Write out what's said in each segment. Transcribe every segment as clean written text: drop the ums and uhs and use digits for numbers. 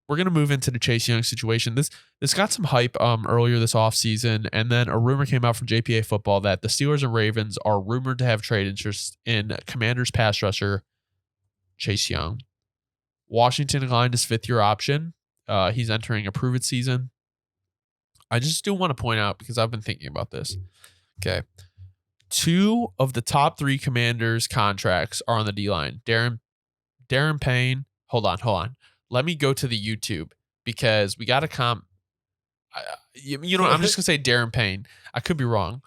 we're gonna move into the Chase Young situation. This got some hype earlier this offseason, and then a rumor came out from JPA Football that the Steelers and Ravens are rumored to have trade interest in Commanders pass rusher Chase Young. Washington declined his 5th-year option. He's entering a prove-it season. I just do want to point out, because I've been thinking about this. Okay. 2 of the top 3 Commanders contracts are on the D-line. Darren Payne. Hold on. Let me go to the YouTube, because we got to I'm just going to say Darren Payne. I could be wrong.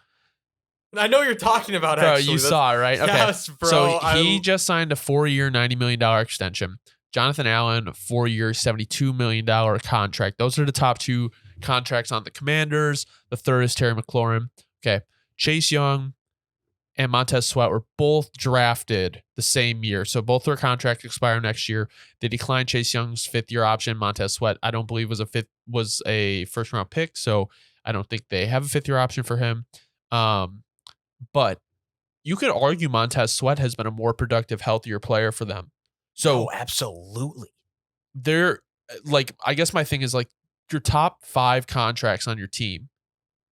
I know you're talking about, bro, actually. You saw it, right? Okay. Yes, bro. So he just signed a 4-year, $90 million extension. Jonathan Allen, 4-year, $72 million contract. Those are the top 2 contracts on the Commanders. The third is Terry McLaurin. Okay. Chase Young and Montez Sweat were both drafted the same year. So both their contracts expire next year. They declined Chase Young's 5th-year option. Montez Sweat, I don't believe was a first-round pick. So I don't think they have a 5th-year option for him. But you could argue Montez Sweat has been a more productive, healthier player for them. So absolutely. They're like, I guess my thing is like, your top 5 contracts on your team,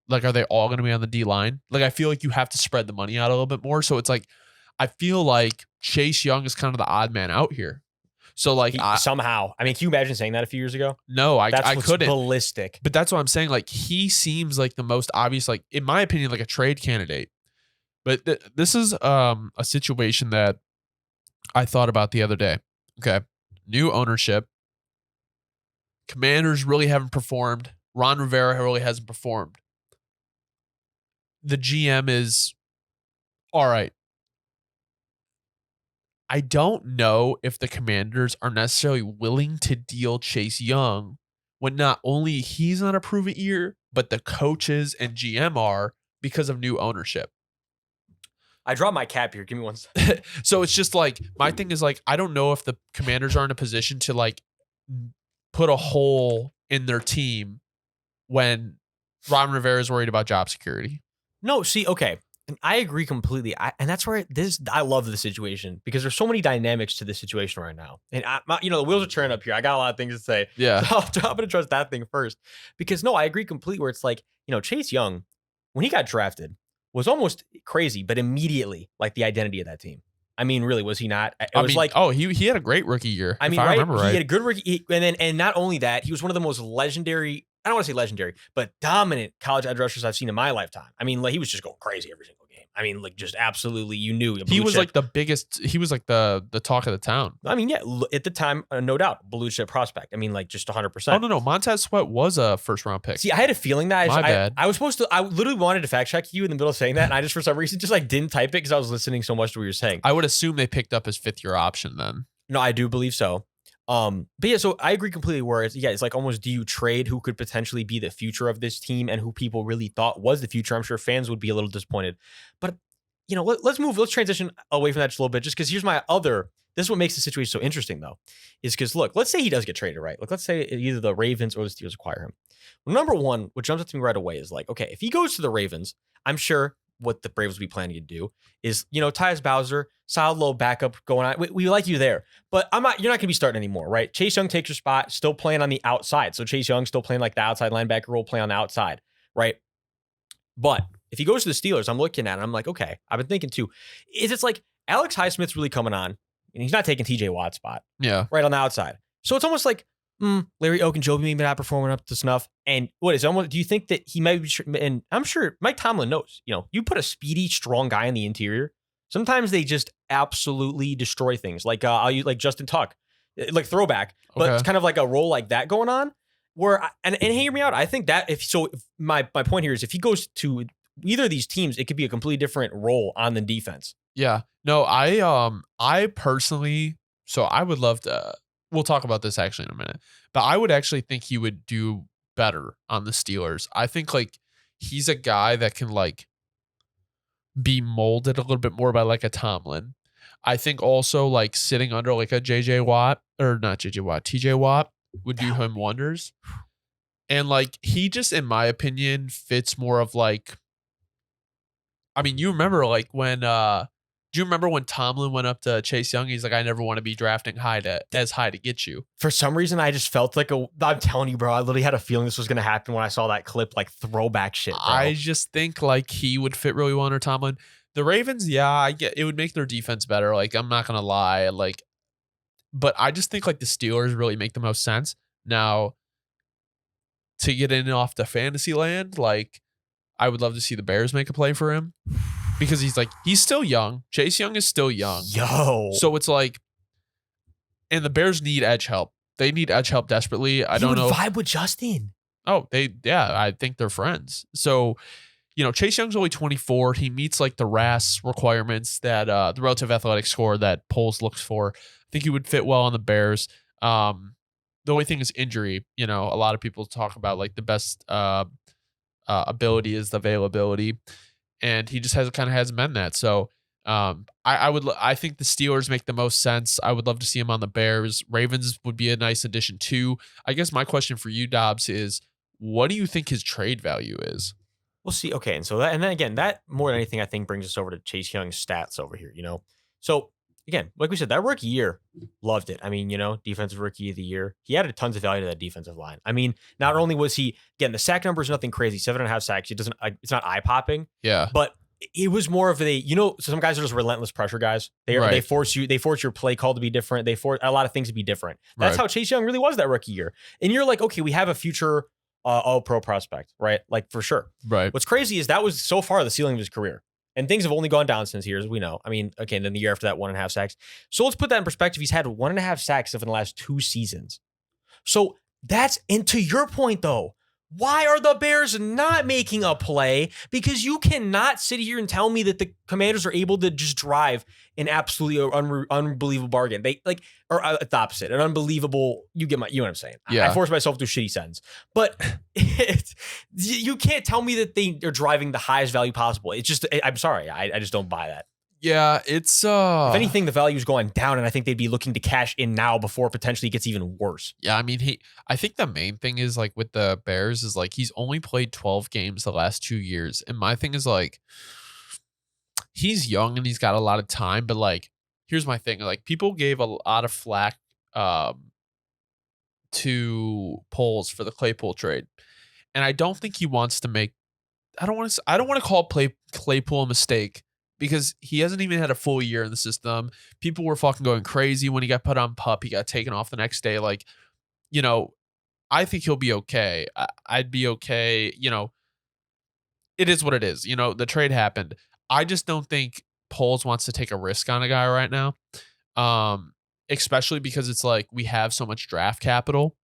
like, are they all going to be on the D line? Like, I feel like you have to spread the money out a little bit more. So it's like, I feel like Chase Young is kind of the odd man out here. So like, somehow, I mean, can you imagine saying that a few years ago? No, I couldn't. Ballistic. But that's what I'm saying. Like, he seems like the most obvious, like, in my opinion, like a trade candidate. But this is a situation that I thought about the other day. Okay. New ownership. Commanders really haven't performed. Ron Rivera really hasn't performed. The GM is all right. I don't know if the Commanders are necessarily willing to deal Chase Young when not only he's on a prove it year, but the coaches and GM are, because of new ownership. I dropped my cap here. Give me one second. So it's just like, my thing is like, I don't know if the Commanders are in a position to like put a hole in their team when Ron Rivera is worried about job security. No, see, okay. I agree completely. And that's where I love the situation, because there's so many dynamics to this situation right now. And the wheels are turning up here. I got a lot of things to say. Yeah. So I'm going to trust that thing first, because no, I agree completely, where it's like, Chase Young, when he got drafted, was almost crazy, but immediately like the identity of that team. I mean, really, was he not? He had a great rookie year. I mean, right? He had a good rookie. And not only that, he was one of the most legendary, I don't want to say legendary, but dominant college edge rushers I've seen in my lifetime. I mean, like, he was just going crazy every single game. I mean, like, just absolutely, you knew. He was like the biggest, he was like the talk of the town. I mean, yeah, at the time, no doubt, blue chip prospect. I mean, like, just 100%. Oh, no. Montez Sweat was a first-round pick. See, I had a feeling that. My bad. I was supposed to, I literally wanted to fact check you in the middle of saying that, and I just, for some reason, just like didn't type it because I was listening so much to what you were saying. I would assume they picked up his 5th-year option then. No, I do believe so. But yeah, so I agree completely where it's like, almost, do you trade who could potentially be the future of this team and who people really thought was the future? I'm sure fans would be a little disappointed, but let's transition away from that just a little bit, just because here's this is what makes the situation so interesting though, is because look, let's say he does get traded, right? Like, let's say either the Ravens or the Steelers acquire him. Well, number one, what jumps up to me right away is like, okay, if he goes to the Ravens, I'm sure what the Braves will be planning to do is, Tyus Bowser, solid little backup going on. We like you there, but you're not going to be starting anymore, right? Chase Young takes your spot, still playing on the outside. So Chase Young still playing like the outside linebacker role, play on the outside, right? But if he goes to the Steelers, I'm looking at it, I'm like, okay, I've been thinking too, it's like Alex Highsmith's really coming on, and he's not taking TJ Watt's spot. Yeah. Right on the outside. So it's almost like, Larry Ogunjobi maybe not performing up to snuff. And do you think that he might be, and I'm sure Mike Tomlin knows, you put a speedy, strong guy in the interior, sometimes they just absolutely destroy things. Like, I'll use like Justin Tuck, like throwback, but it's kind of like a role like that going on where, and hear me out. I think that if my point here is, if he goes to either of these teams, it could be a completely different role on the defense. Yeah. No, I personally, so I would love to, we'll talk about this actually in a minute, but I would actually think he would do better on the Steelers. I think like he's a guy that can like be molded a little bit more by like a Tomlin. I think also like sitting under like a TJ Watt would do him wonders. And like, he just, in my opinion, fits more of like, I mean, you remember like when Do you remember when Tomlin went up to Chase Young? He's like, I never want to be drafting as high to get you. For some reason, I just felt like I'm telling you, bro, I literally had a feeling this was going to happen when I saw that clip, like throwback shit, bro. I just think like he would fit really well under Tomlin. The Ravens, yeah, I get it would make their defense better. Like, I'm not going to lie. Like, but I just think like the Steelers really make the most sense. Now, to get in off the fantasy land, like, I would love to see the Bears make a play for him because he's still young. Chase Young is still young. Yo. So it's like, and the Bears need edge help. They need edge help desperately. I don't know. Vibe with Justin. Oh, I think they're friends. So, Chase Young's only 24. He meets like the RAS requirements that the relative athletic score that polls looks for. I think he would fit well on the Bears. The only thing is injury. A lot of people talk about like the best ability is the availability, and he just hasn't been that. So I think the Steelers make the most sense. I would love to see him on the Bears. Ravens would be a nice addition too. I guess my question for you, Dobbs, is what do you think his trade value is? We'll see. Okay, and so then again, that more than anything, I think brings us over to Chase Young's stats over here. So again, like we said, that rookie year, loved it. I mean, defensive rookie of the year. He added tons of value to that defensive line. I mean, not only was he, again, the sack number is nothing crazy, 7.5 sacks. It's not eye popping. Yeah. But it was more of so some guys are just relentless pressure guys. They force your play call to be different. They force a lot of things to be different. That's how Chase Young really was that rookie year. And you're like, okay, we have a future all-pro prospect, right? Like for sure. Right. What's crazy is that was so far the ceiling of his career. And things have only gone down since here, as we know. I mean, okay, and then the year after that, 1.5 sacks. So let's put that in perspective. He's had 1.5 sacks in the last 2 seasons. So and to your point though, why are the Bears not making a play? Because you cannot sit here and tell me that the Commanders are able to just drive an absolutely unbelievable bargain. They or the opposite, an unbelievable. You know what I'm saying? Yeah. I force myself to a shitty sentence, but you can't tell me that they are driving the highest value possible. It's just, I'm sorry, I just don't buy that. Yeah, it's if anything, the value's going down, and I think they'd be looking to cash in now before potentially it gets even worse. Yeah, I mean, I think the main thing is like with the Bears is like he's only played 12 games the last 2 years, and my thing is like he's young and he's got a lot of time, but like here's my thing: like people gave a lot of flack to polls for the Claypool trade, and I don't think he wants to make. I don't want to call Claypool a mistake. Because he hasn't even had a full year in the system. People were fucking going crazy when he got put on PUP. He got taken off the next day. Like, I think he'll be okay. I'd be okay. It is what it is. The trade happened. I just don't think Poles wants to take a risk on a guy right now. Especially because it's like we have so much draft capital.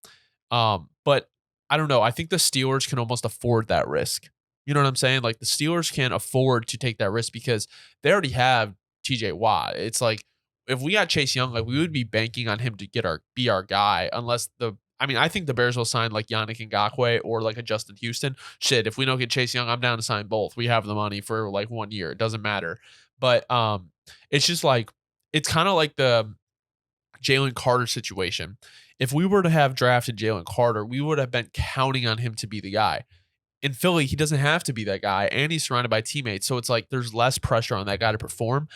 But I don't know. I think the Steelers can almost afford that risk. You know what I'm saying? Like the Steelers can't afford to take that risk because they already have TJ Watt. It's like if we got Chase Young, like we would be banking on him to be our guy unless I think the Bears will sign like Yannick Ngakoue or like a Justin Houston. Shit, if we don't get Chase Young, I'm down to sign both. We have the money for like 1 year. It doesn't matter. But it's just like it's kind of like the Jalen Carter situation. If we were to have drafted Jalen Carter, we would have been counting on him to be the guy. In Philly, he doesn't have to be that guy, and he's surrounded by teammates. So it's like there's less pressure on that guy to perform.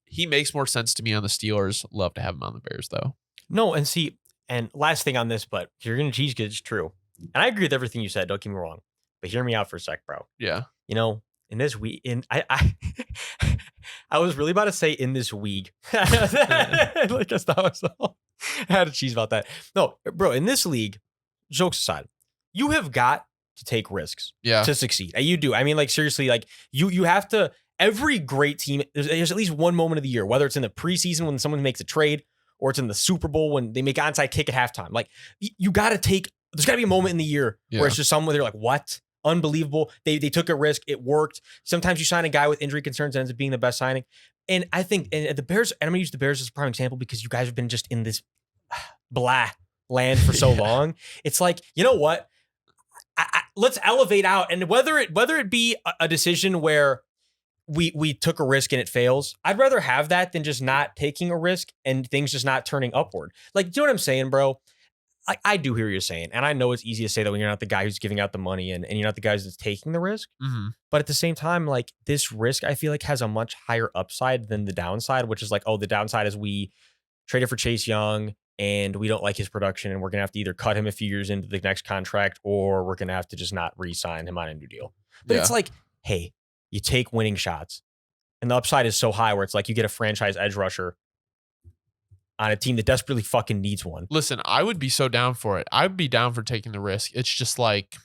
He makes more sense to me on the Steelers. Love to have him on the Bears, though. No, and last thing on this, but if you're going to cheese good, it's true. And I agree with everything you said. Don't get me wrong. But hear me out for a sec, bro. Yeah. In this week, I was really about to say in this week. Like just I had to cheese about that. No, bro, in this league, jokes aside, you have got to take risks to succeed. You do. I mean, like seriously, like you have to. Every great team, there's at least one moment of the year, whether it's in the preseason when someone makes a trade, or it's in the Super Bowl when they make an onside kick at halftime. Like you got to take. There's got to be a moment in the year where it's just somewhere they're like, "What? Unbelievable!" They took a risk. It worked. Sometimes you sign a guy with injury concerns and ends up being the best signing. And I think and the Bears. And I'm gonna use the Bears as a prime example because you guys have been just in this blah land for so long. It's like, you know what? Let's elevate out, and whether it be a decision where we took a risk and it fails, I'd rather have that than just not taking a risk and things just not turning upward. Like, do you know what I'm saying, bro? I do hear what you're saying. And I know it's easy to say that when you're not the guy who's giving out the money and you're not the guy who's taking the risk. Hmm. But at the same time, like this risk, I feel like has a much higher upside than the downside, which is like, oh, the downside is we traded for Chase Young and we don't like his production and we're going to have to either cut him a few years into the next contract or we're going to have to just not re-sign him on a new deal. But Yeah. it's like, hey, you take winning shots and the upside is so high where it's like you get a franchise edge rusher on a team that desperately fucking needs one. Listen, I would be so down for it. I'd be down for taking the risk. It's just like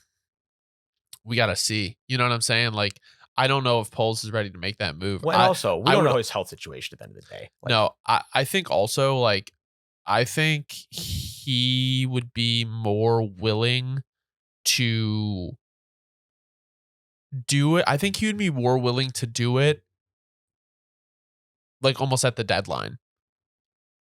we gotta see. You know what I'm saying? Like, I don't know if Poles is ready to make that move. Well, and also, we I don't would- know his health situation at the end of the day. Like, No, I think also like I think he would be more willing to do it. I think he would be more willing to do it like almost at the deadline.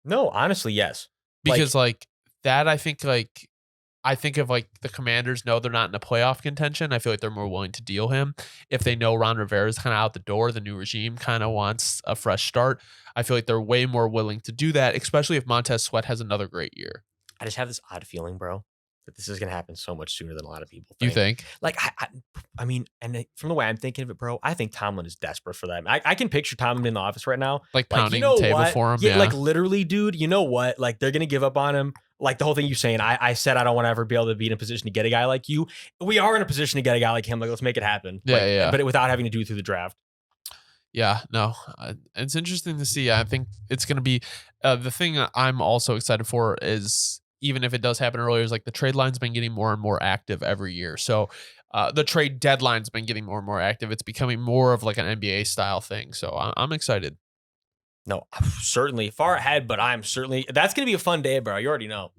no, honestly, yes. Because like that I think if like the Commanders know they're not in a playoff contention, I feel like they're more willing to deal him. If they know Ron Rivera's kind of out the door, the new regime kind of wants a fresh start. I feel like they're way more willing to do that, especially if Montez Sweat has another great year. I just have this odd feeling, bro, that this is going to happen so much sooner than a lot of people You think. think? Like, I mean, and from the way I'm thinking of it, bro, I think Tomlin is desperate for them. I can picture Tomlin in the office right now. Like pounding you know the table what? for him? Yeah, Yeah. like literally, dude, you know what? Like, they're going to give up on him. Like the whole thing you're saying, I said I don't want to ever be able to be in a position to get a guy like you. We are in a position to get a guy like him. Like, let's make it happen. Yeah, Like, yeah. But without having to do it through the draft. Yeah, no, it's interesting to see. I think it's going to be the thing I'm also excited for is even if it does happen earlier, is like the trade line's been getting more and more active every year. So the trade deadline's been getting more and more active. It's becoming more of like an NBA style thing. So I'm excited. No, certainly far ahead, but I'm certainly, that's going to be a fun day, bro. You already know.